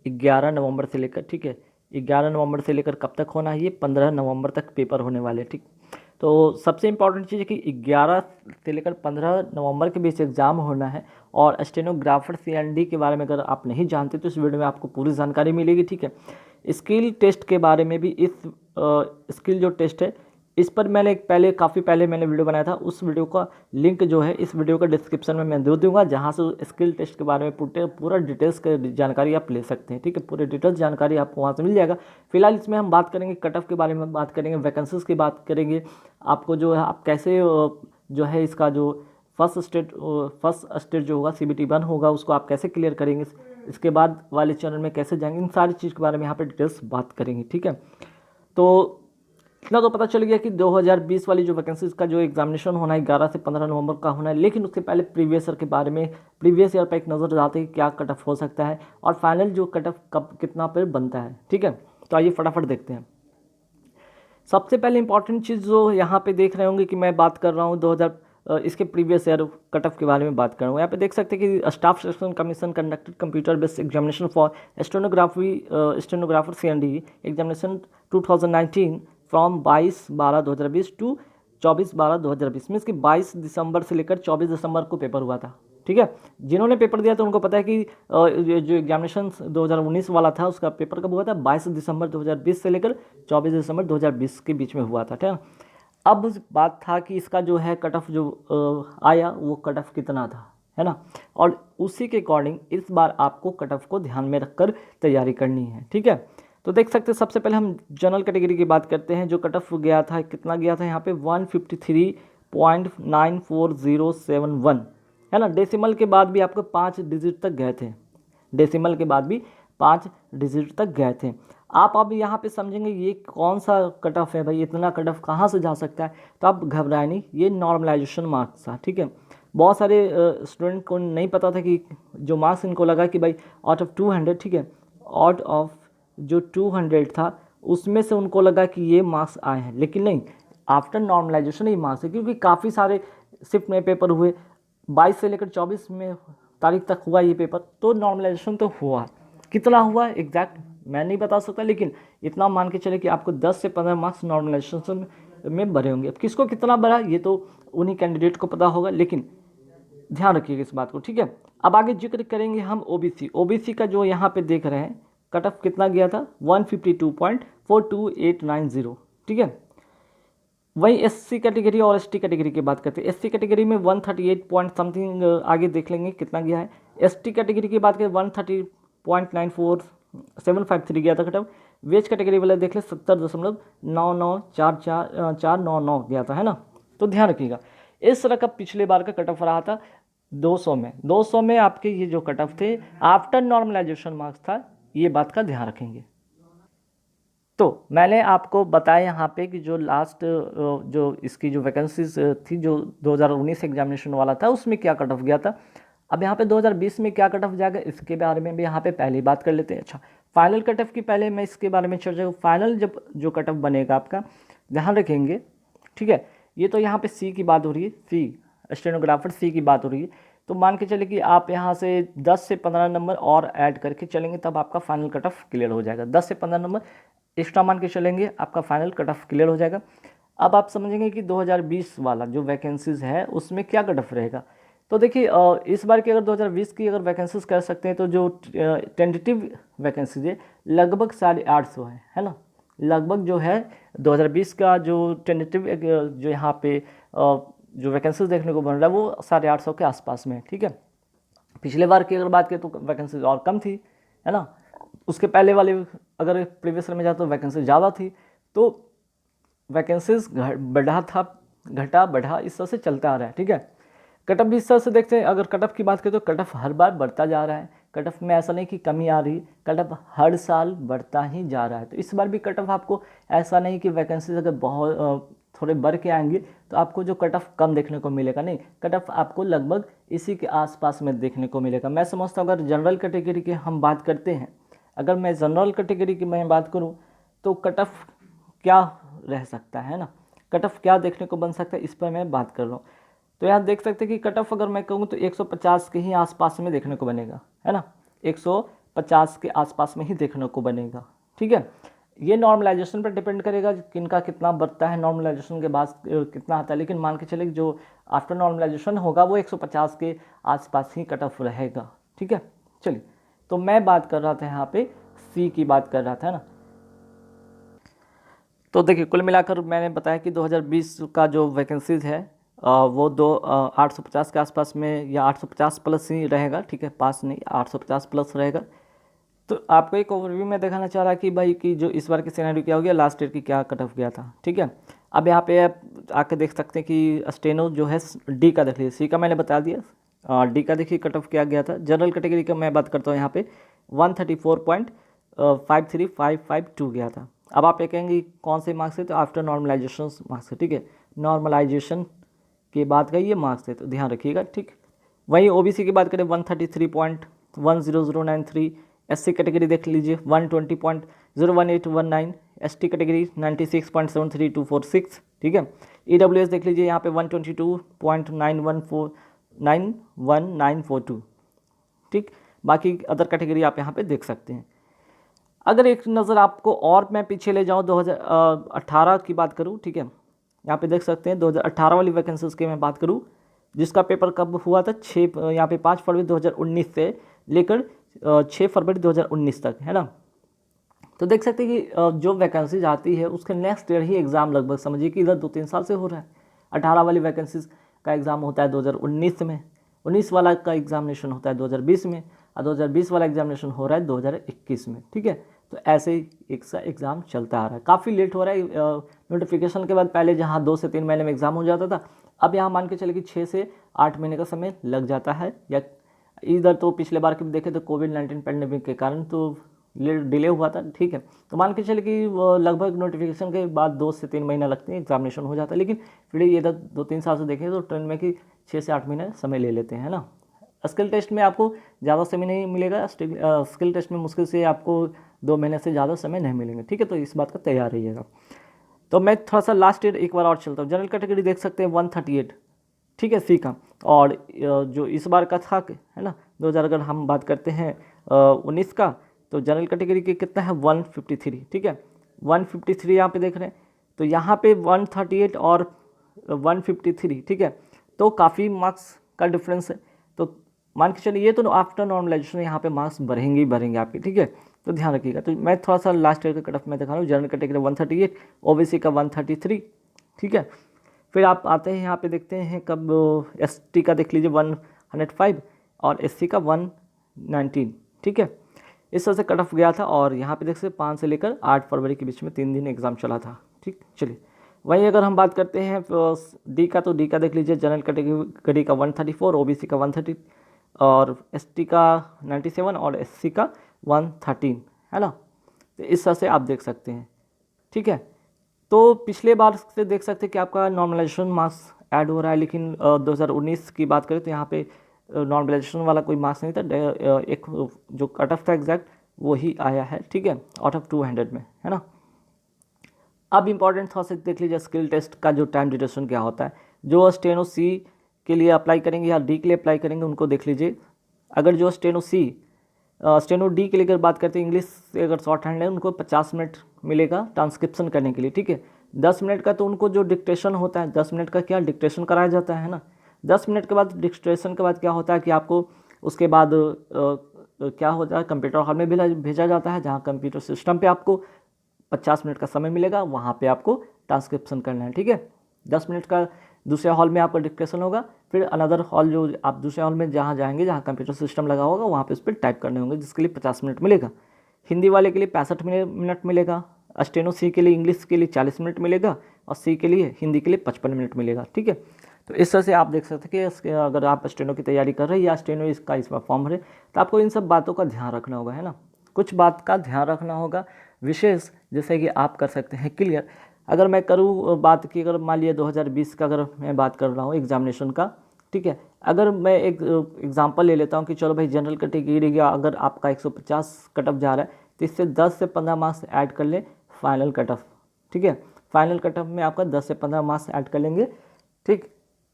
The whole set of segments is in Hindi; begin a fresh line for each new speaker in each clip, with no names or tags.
11 नवंबर से लेकर, ठीक है, 11 नवंबर से लेकर कब तक होना है, ये 15 नवंबर तक पेपर होने वाले, ठीक। तो सबसे इम्पॉर्टेंट चीज़ है कि 11 से लेकर 15 नवंबर के बीच एग्ज़ाम होना है। और स्टेनोग्राफर CND के बारे में अगर आप नहीं जानते तो इस वीडियो में आपको पूरी जानकारी मिलेगी, ठीक है। स्किल टेस्ट के बारे में भी, इस स्किल जो टेस्ट है इस पर मैंने काफ़ी पहले मैंने वीडियो बनाया था, उस वीडियो का लिंक जो है इस वीडियो का डिस्क्रिप्शन में मैं दे दूंगा, जहां से स्किल टेस्ट के बारे में पूरा डिटेल्स का जानकारी आप ले सकते हैं, ठीक है। पूरे डिटेल्स जानकारी आपको वहां से मिल जाएगा। फिलहाल इसमें हम बात करेंगे कट ऑफ के बारे में, बात करेंगे वैकेंसीज की बात करेंगे, आपको जो है आप कैसे जो है इसका जो फर्स्ट स्टेट जो होगा CBT 1 होगा उसको आप कैसे क्लियर करेंगे, इसके बाद वाले चरण में कैसे जाएंगे, इन सारी चीज़ के बारे में यहाँ पे डिटेल्स बात करेंगे, ठीक है। तो इतना तो पता चल गया कि 2020 वाली जो वैकेंसीज का जो एग्जामिनेशन होना है 11 से 15 नवंबर का होना है, लेकिन उससे पहले प्रीवियस ईयर के बारे में, प्रीवियस ईयर पर एक नज़र डालते हैं कि क्या कट ऑफ हो सकता है और फाइनल जो कट ऑफ कब कितना पर बनता है, ठीक है। तो आइए फटाफट देखते हैं। सबसे पहले इंपॉर्टेंट चीज़ जो यहाँ पे देख रहे होंगे कि मैं बात कर रहा हूँ 2000 इसके प्रीवियस ईयर कट ऑफ के बारे में बात कर रहा हूँ। यहाँ पे देख सकते हैं कि staff selection commission conducted computer based examination for stenographer CND examination 2019 from 22/12/2020 to 24/12/2020, means कि 22 दिसंबर से लेकर 24 दिसंबर को पेपर हुआ था, ठीक है। जिन्होंने पेपर दिया तो उनको पता है कि जो एग्जामिनेशन 2019 वाला था उसका पेपर कब हुआ था, 22 दिसंबर 2020 से लेकर 24 दिसंबर 2020 के बीच में हुआ था, ठीक है। अब बात था कि इसका जो है कट ऑफ जो आया वो कट ऑफ कितना था, है ना, और उसी के अकॉर्डिंग इस बार आपको कट ऑफ को ध्यान में रखकर तैयारी करनी है, ठीक है। तो देख सकते हैं सबसे पहले हम जनरल कैटेगरी की बात करते हैं। जो कट ऑफ गया था, कितना गया था यहाँ पे 153.94071, है ना। डेसिमल के बाद भी आपको 5 डिजिट तक गए थे, डेसिमल के बाद भी 5 डिजिट तक गए थे। आप अब यहाँ पे समझेंगे ये कौन सा कट ऑफ है भाई, इतना कट ऑफ कहाँ से जा सकता है, तो आप घबराए नहीं, ये नॉर्मलाइजेशन मार्क्स था, ठीक है। बहुत सारे स्टूडेंट को नहीं पता था कि जो मार्क्स इनको लगा कि भाई आउट ऑफ 200, ठीक है, आउट ऑफ जो 200 था उसमें से उनको लगा कि ये मार्क्स आए हैं, लेकिन नहीं, आफ्टर नॉर्मलाइजेशन ही मार्क्स है, क्योंकि काफ़ी सारे शिफ्ट में पेपर हुए, 22 से लेकर 24 में तारीख तक हुआ ये पेपर, तो नॉर्मलाइजेशन तो हुआ। कितना हुआ एग्जैक्ट मैं नहीं बता सकता, लेकिन इतना मान के चले कि आपको 10 से 15 मार्क्स नॉर्मलाइजेशन में बढ़े होंगे। अब किसको कितना बढ़ा ये तो उन्हीं कैंडिडेट को पता होगा, लेकिन ध्यान रखिएगा इस बात को, ठीक है। अब आगे जिक्र करेंगे हम ओबीसी का जो यहाँ पे देख रहे हैं कट ऑफ कितना गया था 152.42890, ठीक है। वही SC कैटेगरी और ST कैटेगरी की बात करते हैं। SC कैटेगरी में 138 पॉइंट समथिंग आगे देख लेंगे कितना गया है। ST कैटेगरी की बात करें 130.94753 गया था कट ऑफ। वेज कैटेगरी वाले देख ले 70.9944499 गया था, है ना। तो ध्यान रखिएगा इस तरह का पिछले बार का कट ऑफ रहा था 200 में आपके ये जो कट ऑफ थे आफ्टर नॉर्मलाइजेशन मार्क्स था, ये बात का ध्यान रखेंगे। तो मैंने आपको बताया यहाँ पे कि जो लास्ट जो इसकी जो वैकेंसीज थी जो 2019 एग्जामिनेशन वाला था उसमें क्या कट ऑफ गया था। अब यहाँ पे 2020 में क्या कट ऑफ जाएगा इसके बारे में भी यहाँ पे पहले बात कर लेते हैं। अच्छा, फाइनल कट ऑफ की पहले मैं इसके बारे में चर्चा करूँ। फाइनल जब जो कट ऑफ बनेगा आपका ध्यान रखेंगे, ठीक है। ये तो यहाँ पे C की बात हो रही है, C स्टेनोग्राफर C की बात हो रही है। तो मान के चले कि आप यहाँ से 10 से 15 नंबर और ऐड करके चलेंगे तब आपका फाइनल कट ऑफ क्लियर हो जाएगा। 10 से 15 नंबर एक्स्ट्रा मान के चलेंगे आपका फाइनल कट ऑफ क्लियर हो जाएगा। अब आप समझेंगे कि 2020 वाला जो वैकेंसीज है उसमें क्या कट ऑफ रहेगा। तो देखिए इस बार की अगर 2020 की अगर वैकेंसीज कर सकते हैं तो जो टेंटेटिव वैकेंसीज है लगभग 850 है ना। लगभग जो है 2020 का जो टेंटेटिव जो यहाँ पे जो वैकेंसीज देखने को बन रहा है वो 850 के आसपास में, ठीक है। पिछले बार की अगर बात करें तो वैकेंसीज और कम थी, है ना। उसके पहले वाले अगर प्रीवियस ईयर में जाए तो वैकेंसी ज़्यादा थी। तो वैकेंसीज बढ़ा था, घटा बढ़ा इस तरह से चलता आ रहा है, ठीक है। कट ऑफ भी इस तरह से देखते हैं। अगर कट ऑफ की बात करें तो कट ऑफ हर बार बढ़ता जा रहा है। कट ऑफ में ऐसा नहीं कि कमी आ रही, कट ऑफ हर साल बढ़ता ही जा रहा है। तो इस बार भी कट ऑफ आपको ऐसा नहीं कि वैकेंसीज अगर बहुत थोड़े बढ़ के आएंगे तो आपको जो कट ऑफ कम देखने को मिलेगा, नहीं, कट ऑफ आपको लगभग इसी के आसपास में देखने को मिलेगा। मैं समझता हूँ अगर जनरल कैटेगरी की हम बात करते हैं, अगर मैं जनरल कैटेगरी की मैं बात करूं तो कट ऑफ क्या रह सकता है ना, कट ऑफ क्या देखने को बन सकता है इस पर मैं बात कर रहा हूं। तो यहाँ देख सकते हैं कि कट ऑफ अगर मैं कहूँ तो 150 के ही आसपास में देखने को बनेगा, है ना। 50 के आसपास में ही देखने को बनेगा। ठीक है, ये नॉर्मलाइजेशन पर डिपेंड करेगा किनका कितना बढ़ता है, नॉर्मलाइजेशन के बाद कितना आता है, लेकिन मान के चले जो आफ्टर नॉर्मलाइजेशन होगा वो 150 के आसपास ही कट ऑफ रहेगा। ठीक है, चलिए, तो मैं बात कर रहा था यहाँ पे सी की बात कर रहा था ना। तो देखिए, कुल मिलाकर मैंने बताया कि 2020 का जो वैकेंसीज है वो 850 के आसपास में या 850 प्लस ही रहेगा। ठीक है, पास नहीं, 850 प्लस रहेगा। तो आपको एक ओवरव्यू में दिखाना चाह रहा कि भाई कि जो इस बार की सिनेरियो क्या हो गया, लास्ट ईयर की क्या कट ऑफ गया था। ठीक है, अब यहाँ पे आप आके देख सकते हैं कि स्टेनो जो है डी का देख लीजिए, सी का मैंने बता दिया, डी का देखिए कट ऑफ क्या गया था। जनरल कैटेगरी का मैं बात करता हूँ यहाँ पे 134.53552 गया था। अब आप ये कहेंगे कौन से मार्क्स है, तो आफ्टर नॉर्मलाइजेशन मार्क्स है। ठीक है, नॉर्मलाइजेशन के बाद का ये मार्क्स है, तो ध्यान रखिएगा। ठीक, वहीं ओबीसी की बात करें 133.10093, एससी कैटेगरी देख लीजिए 120.01819, एसटी कैटेगरी 96.73246। ठीक है, ईडब्ल्यूएस देख लीजिए यहाँ पे 122.91942। ठीक, बाकी अदर कैटेगरी आप यहाँ पे देख सकते हैं। अगर एक नज़र आपको और मैं पीछे ले जाऊँ 2018 की बात करूँ, ठीक है, यहाँ पे देख सकते हैं 2018 वाली वैकेंसीज की मैं बात करूँ, जिसका पेपर कब हुआ था, 6 यहाँ पे 5 फरवरी 2019 से लेकर 6 फरवरी 2019 तक, है ना। तो देख सकते हैं कि जो वैकेंसीज आती है उसके नेक्स्ट ईयर ही एग्ज़ाम लगभग समझिए कि इधर 2-3 साल से हो रहा है। 18 वाली वैकेंसीज का एग्ज़ाम होता है 2019 में, 19 वाला का एग्जामिनेशन होता है 2020 में, और 2020 वाला एग्जामिनेशन हो रहा है 2021 में। ठीक है, तो ऐसे ही एक सा एग्ज़ाम चलता आ रहा है, काफ़ी लेट हो रहा है नोटिफिकेशन के बाद। पहले जहाँ 2 से 3 महीने में एग्ज़ाम हो जाता था, अब यहाँ मान के चले कि 6 से 8 महीने का समय लग जाता है। या इधर तो पिछले बार की देखें तो कोविड-19 पैंडेमिक के कारण तो डिले हुआ था। ठीक है, तो मान के चले कि लगभग नोटिफिकेशन के बाद 2 से 3 महीना लगते हैं, एग्जामिनेशन हो जाता है। लेकिन फिर ये इधर 2-3 साल से देखें तो ट्रेंड में कि 6 से 8 महीने समय ले लेते हैं, है ना। स्किल टेस्ट में आपको ज़्यादा समय नहीं मिलेगा, स्किल टेस्ट में मुश्किल से आपको 2 महीने से ज़्यादा समय नहीं मिलेंगे। ठीक है, तो इस बात का तैयार रहिएगा। तो मैं थोड़ा सा लास्ट ईयर एक बार और चलता हूँ। जनरल कैटेगरी देख सकते हैं 138, ठीक है, सी का, और जो इस बार का था, है ना, 2000 अगर हम बात करते हैं 19 का, तो जनरल कैटेगरी के कितना है 153। ठीक है, 153 यहाँ पे देख रहे हैं, तो यहाँ पे 138 और 153, ठीक है, तो काफ़ी मार्क्स का डिफरेंस है। तो मान के चलिए ये तो आफ्टर नॉर्मलाइजेशन यहाँ पे मार्क्स बढ़ेंगे ही बढ़ेंगे आपके। ठीक है, तो ध्यान रखिएगा। तो मैं थोड़ा सा लास्ट ईयर का कट ऑफ में दिखा रहा हूँ। जनरल कैटेगरी 138, ओबीसी का 133। ठीक है, फिर आप आते हैं यहाँ पे देखते हैं कब एसटी का देख लीजिए 105 और एससी का 119। ठीक है, इस तरह से कट ऑफ गया था। और यहाँ पे देख सकते 5 से लेकर 8 फरवरी के बीच में 3 दिन एग्ज़ाम चला था। ठीक, चलिए, वहीं अगर हम बात करते हैं डी का, तो डी का देख लीजिए जनरल कैटेगरी का 134, ओबीसी का 130 और एसटी का 97 और एससी का 113, है ना। तो इस तरह से आप देख सकते हैं। ठीक है, तो पिछले बार से देख सकते हैं कि आपका नॉर्मलाइजेशन मार्क्स ऐड हो रहा है, लेकिन 2019 की बात करें तो यहाँ पे नॉर्मलाइजेशन वाला कोई मार्क्स नहीं था। एक जो कट ऑफ था एग्जैक्ट वो ही आया है। ठीक है, आउट ऑफ 200 में, है ना। अब इंपॉर्टेंट थोड़ा सा देख लीजिए स्किल टेस्ट का जो टाइम ड्यूरेशन क्या होता है। जो स्टेनो सी के लिए अप्लाई करेंगे या डी के लिए अप्लाई करेंगे उनको देख लीजिए। अगर जो स्टेनो डी के लिए अगर बात करते हैं, इंग्लिश से अगर शॉर्ट हैंड है उनको 50 मिनट मिलेगा ट्रांसक्रिप्शन करने के लिए। ठीक है, 10 मिनट का तो उनको जो डिक्टेशन होता है, 10 मिनट का क्या डिक्टेशन कराया जाता है ना। 10 मिनट के बाद डिक्टेशन के बाद क्या होता है कि आपको उसके बाद क्या होता है, कंप्यूटर हॉल में भेजा जाता है, जहाँ कंप्यूटर सिस्टम पे आपको 50 मिनट का समय मिलेगा, वहाँ पे आपको ट्रांसक्रिप्शन करना है। ठीक है, 10 मिनट का दूसरे हॉल में आपका डिस्कशन होगा, फिर अनदर हॉल जो आप दूसरे हॉल में जहाँ जाएंगे जहाँ कंप्यूटर सिस्टम लगा होगा वहाँ पे उस पर टाइप करने होंगे, जिसके लिए 50 मिनट मिलेगा। हिंदी वाले के लिए 65 मिनट मिलेगा, स्टेनो सी के लिए इंग्लिश के लिए 40 मिनट मिलेगा और सी के लिए हिंदी के लिए 55 मिनट मिलेगा। ठीक है, तो इस तरह से आप देख सकते हैं कि अगर आप स्टेनो की तैयारी कर रहे हैं या स्टेनो इसमें फॉर्म भरे, तो आपको इन सब बातों का ध्यान रखना होगा, है ना। कुछ बात का ध्यान रखना होगा विशेष, जैसे कि आप कर सकते हैं क्लियर। अगर मैं करूँ बात की, अगर मान लिया 2020 का अगर मैं बात कर रहा हूँ एग्जामिनेशन का, ठीक है, अगर मैं एक एग्जांपल ले लेता हूँ कि चलो भाई जनरल कैटेगरी का अगर आपका 150 कट ऑफ जा रहा है, तो इससे 10 से 15 मार्क्स ऐड कर लें फाइनल कट ऑफ। ठीक है, फाइनल कट ऑफ में आपका 10 से 15 मार्क्स ऐड कर लेंगे, ठीक,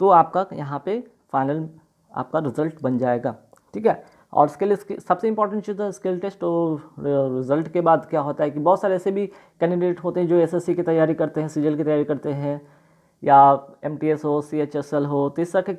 तो आपका यहाँ पे फाइनल आपका रिजल्ट बन जाएगा। ठीक है, और सबसे इंपॉर्टेंट चीज़ है स्किल टेस्ट। और रिजल्ट के बाद क्या होता है कि बहुत सारे ऐसे भी कैंडिडेट होते हैं जो एसएससी की तैयारी करते हैं, सीजीएल की तैयारी करते हैं, या एमटीएस हो, सीएचएसएल हो, तो इस तरह के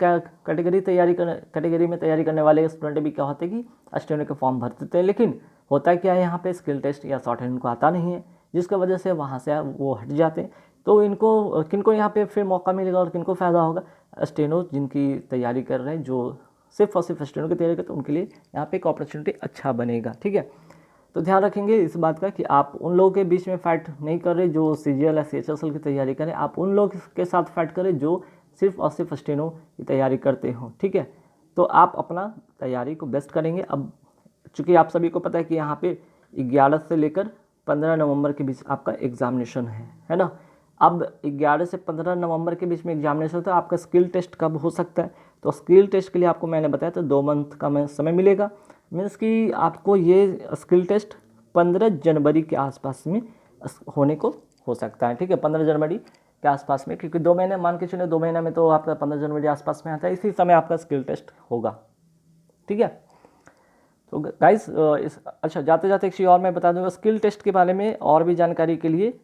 कैटेगरी में तैयारी करने वाले स्टूडेंट भी क्या होते हैं कि स्टेनो के फॉर्म भर देते हैं। लेकिन होता क्या है यहाँ पे स्किल टेस्ट या शॉर्ट हैंड इनको आता नहीं है, जिसकी वजह से वहाँ से वो हट जाते हैं। तो इनको किनको यहाँ पे फिर मौका मिलेगा और किनको फ़ायदा होगा? स्टेनो जिनकी तैयारी कर रहे हैं, जो सिर्फ और सिर्फ स्टेनो की तैयारी करते हैं, उनके लिए यहाँ पे एक अपॉर्चुनिटी अच्छा बनेगा। ठीक है, तो ध्यान रखेंगे इस बात का कि आप उन लोगों के बीच में फाइट नहीं कर रहे जो सीजीएल या सीएचएसएल की तैयारी करें, आप उन लोगों के साथ फाइट करें जो सिर्फ और सिर्फ स्टेनो की तैयारी करते हो। ठीक है, तो आप अपना तैयारी को बेस्ट करेंगे। अब चूँकि आप सभी को पता है कि यहाँ पे 11 से लेकर 15 नवंबर के बीच आपका एग्जामिनेशन है ना। अब 11 से 15 नवंबर के बीच में एग्जामिनेशन होता है, आपका स्किल टेस्ट कब हो सकता है? तो स्किल टेस्ट के लिए आपको मैंने बताया था 2 मंथ का समय मिलेगा। मीन्स कि आपको ये स्किल टेस्ट 15 जनवरी के आसपास में होने को हो सकता है। ठीक है, 15 जनवरी के आसपास में, क्योंकि 2 महीने मान के चलिए, 2 महीने में तो आपका 15 जनवरी आसपास में आता है, इसी समय आपका स्किल टेस्ट होगा। ठीक है, तो गाइस अच्छा जाते जाते एक चीज़ और मैं बता दूंगा स्किल टेस्ट के बारे में और भी जानकारी के लिए।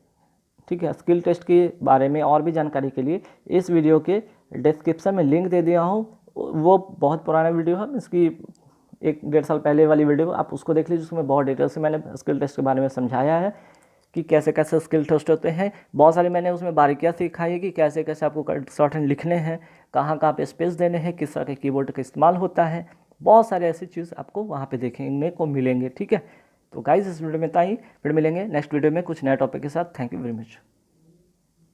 ठीक है, स्किल टेस्ट के बारे में और भी जानकारी के लिए इस वीडियो के डिस्क्रिप्शन में लिंक दे दिया हूँ। वो बहुत पुराना वीडियो है, इसकी 1-1.5 साल पहले वाली वीडियो, आप उसको देख लीजिए। उसमें बहुत डिटेल से मैंने स्किल टेस्ट के बारे में समझाया है कि कैसे कैसे स्किल टेस्ट होते हैं। बहुत सारी मैंने उसमें बारीकियाँ सिखाई है कि कैसे कैसे आपको शॉर्ट हैंड लिखने हैं, कहाँ कहाँ पे स्पेस देने हैं, किस तरह के कीबोर्ड का इस्तेमाल होता है। बहुत सारे ऐसी चीज़ आपको वहाँ पे देखने को मिलेंगे। ठीक है, तो गाइस इस वीडियो में इतना ही, फिर मिलेंगे नेक्स्ट वीडियो में कुछ नए टॉपिक के साथ। Thank you very much.